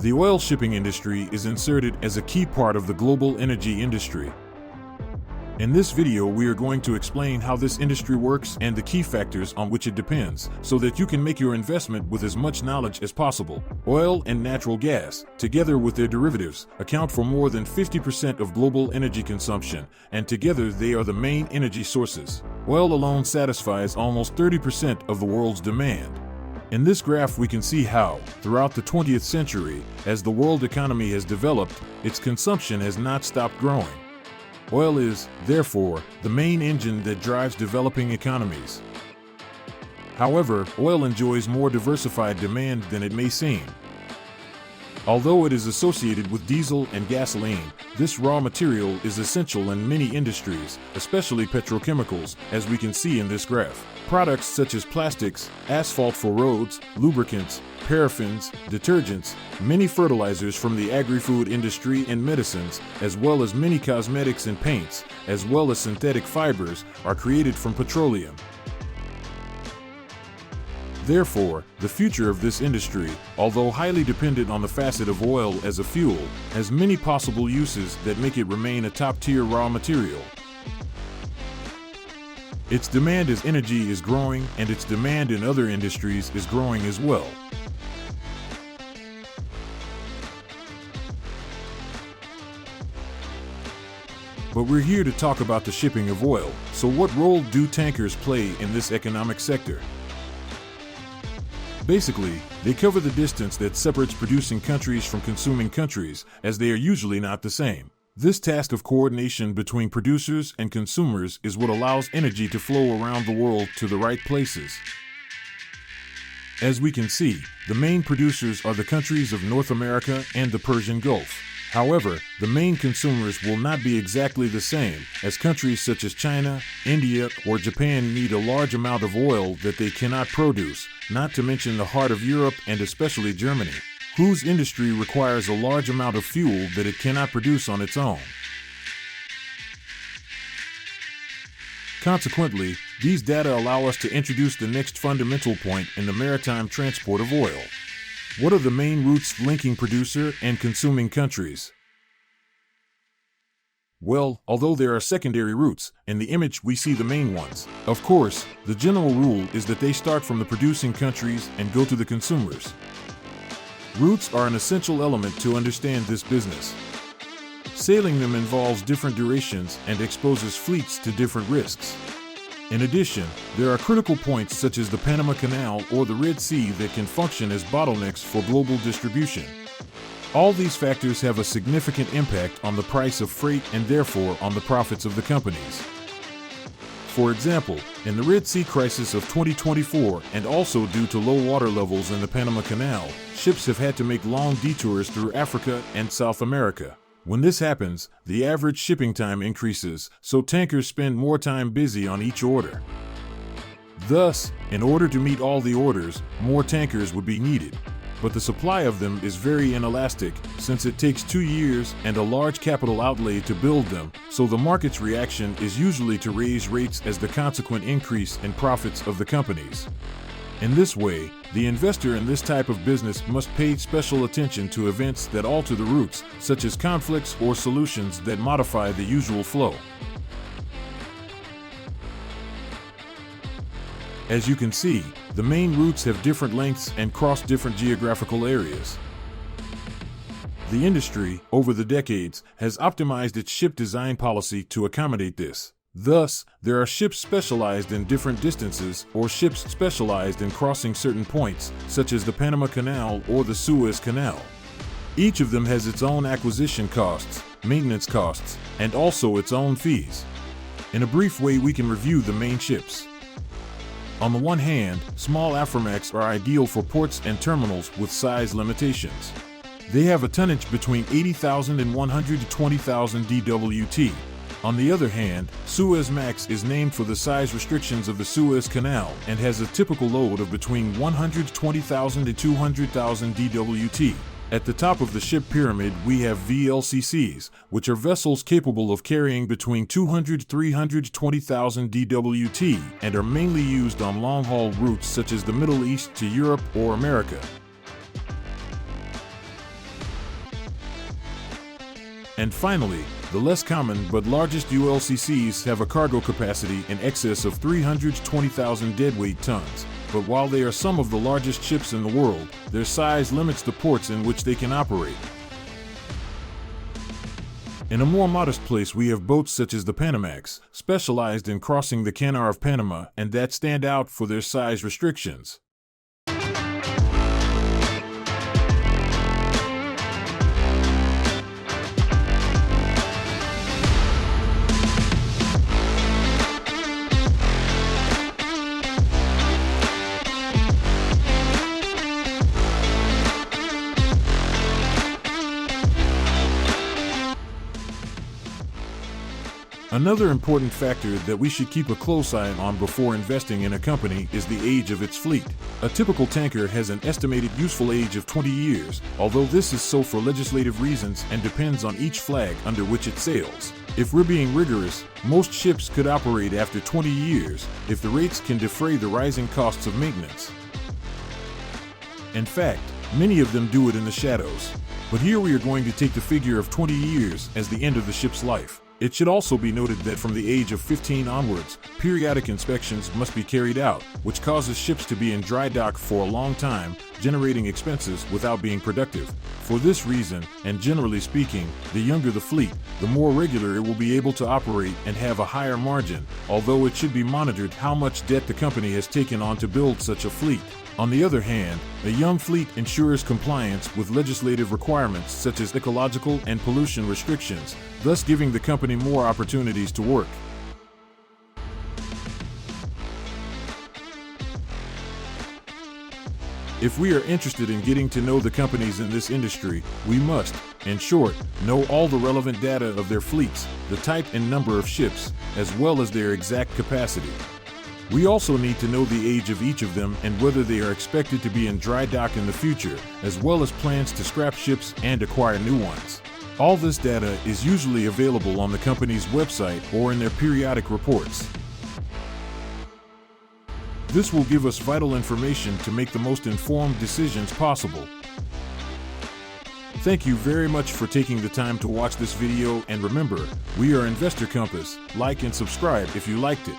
The oil shipping industry is inserted as a key part of the global energy industry. In this video, we are going to explain how this industry works and the key factors on which it depends, so that you can make your investment with as much knowledge as possible. Oil and natural gas, together with their derivatives, account for more than 50% of global energy consumption, and together they are the main energy sources. Oil alone satisfies almost 30% of the world's demand. In this graph, we can see how, throughout the 20th century, as the world economy has developed, its consumption has not stopped growing. Oil is, therefore, the main engine that drives developing economies. However, oil enjoys more diversified demand than it may seem. Although it is associated with diesel and gasoline, this raw material is essential in many industries, especially petrochemicals, as we can see in this graph. Products such as plastics, asphalt for roads, lubricants, paraffins, detergents, many fertilizers from the agri-food industry and medicines, as well as many cosmetics and paints, as well as synthetic fibers, are created from petroleum. Therefore, the future of this industry, although highly dependent on the facet of oil as a fuel, has many possible uses that make it remain a top-tier raw material. Its demand as energy is growing, and its demand in other industries is growing as well. But we're here to talk about the shipping of oil. So what role do tankers play in this economic sector? Basically, they cover the distance that separates producing countries from consuming countries, as they are usually not the same. This task of coordination between producers and consumers is what allows energy to flow around the world to the right places. As we can see, the main producers are the countries of North America and the Persian Gulf. However, the main consumers will not be exactly the same, as countries such as China, India, or Japan need a large amount of oil that they cannot produce, not to mention the heart of Europe and especially Germany, whose industry requires a large amount of fuel that it cannot produce on its own. Consequently, these data allow us to introduce the next fundamental point in the maritime transport of oil. What are the main routes linking producer and consuming countries? Well, although there are secondary routes, in the image we see the main ones. Of course, the general rule is that they start from the producing countries and go to the consumers. Routes are an essential element to understand this business. Sailing them involves different durations and exposes fleets to different risks. In addition, there are critical points such as the Panama Canal or the Red Sea that can function as bottlenecks for global distribution. All these factors have a significant impact on the price of freight and therefore on the profits of the companies. For example, in the Red Sea crisis of 2024 and also due to low water levels in the Panama Canal, ships have had to make long detours through Africa and South America. When this happens, the average shipping time increases, so tankers spend more time busy on each order. Thus, in order to meet all the orders, more tankers would be needed. But the supply of them is very inelastic, since it takes 2 years and a large capital outlay to build them, so the market's reaction is usually to raise rates as the consequent increase in profits of the companies. In this way, the investor in this type of business must pay special attention to events that alter the routes, such as conflicts or solutions that modify the usual flow. As you can see, the main routes have different lengths and cross different geographical areas. The industry, over the decades, has optimized its ship design policy to accommodate this. Thus, there are ships specialized in different distances or ships specialized in crossing certain points, such as the Panama Canal or the Suez Canal. Each of them has its own acquisition costs, maintenance costs, and also its own fees. In a brief way, we can review the main ships. On the one hand, small Aframax are ideal for ports and terminals with size limitations. They have a tonnage between 80,000 and 120,000 dwt. On the other hand, Suezmax is named for the size restrictions of the Suez Canal and has a typical load of between 120,000 and 200,000 dwt. At the top of the ship pyramid, we have VLCCs, which are vessels capable of carrying between 200 to 320,000 dwt and are mainly used on long-haul routes such as the Middle East to Europe or America. And finally, the less common but largest ULCCs have a cargo capacity in excess of 320,000 deadweight tons. But while they are some of the largest ships in the world, their size limits the ports in which they can operate. In a more modest place, we have boats such as the Panamax, specialized in crossing the Canal of Panama and that stand out for their size restrictions. Another important factor that we should keep a close eye on before investing in a company is the age of its fleet. A typical tanker has an estimated useful age of 20 years, although this is so for legislative reasons and depends on each flag under which it sails. If we're being rigorous, most ships could operate after 20 years if the rates can defray the rising costs of maintenance. In fact, many of them do it in the shadows. But here we are going to take the figure of 20 years as the end of the ship's life. It should also be noted that from the age of 15 onwards, periodic inspections must be carried out, which causes ships to be in dry dock for a long time, generating expenses without being productive. For this reason, and generally speaking, the younger the fleet, the more regular it will be able to operate and have a higher margin, although it should be monitored how much debt the company has taken on to build such a fleet. On the other hand, a young fleet ensures compliance with legislative requirements such as ecological and pollution restrictions, thus giving the company more opportunities to work. If we are interested in getting to know the companies in this industry, we must, in short, know all the relevant data of their fleets, the type and number of ships, as well as their exact capacity. We also need to know the age of each of them and whether they are expected to be in dry dock in the future, as well as plans to scrap ships and acquire new ones. All this data is usually available on the company's website or in their periodic reports. This will give us vital information to make the most informed decisions possible. Thank you very much for taking the time to watch this video, and remember, we are Investor Compass. Like and subscribe if you liked it.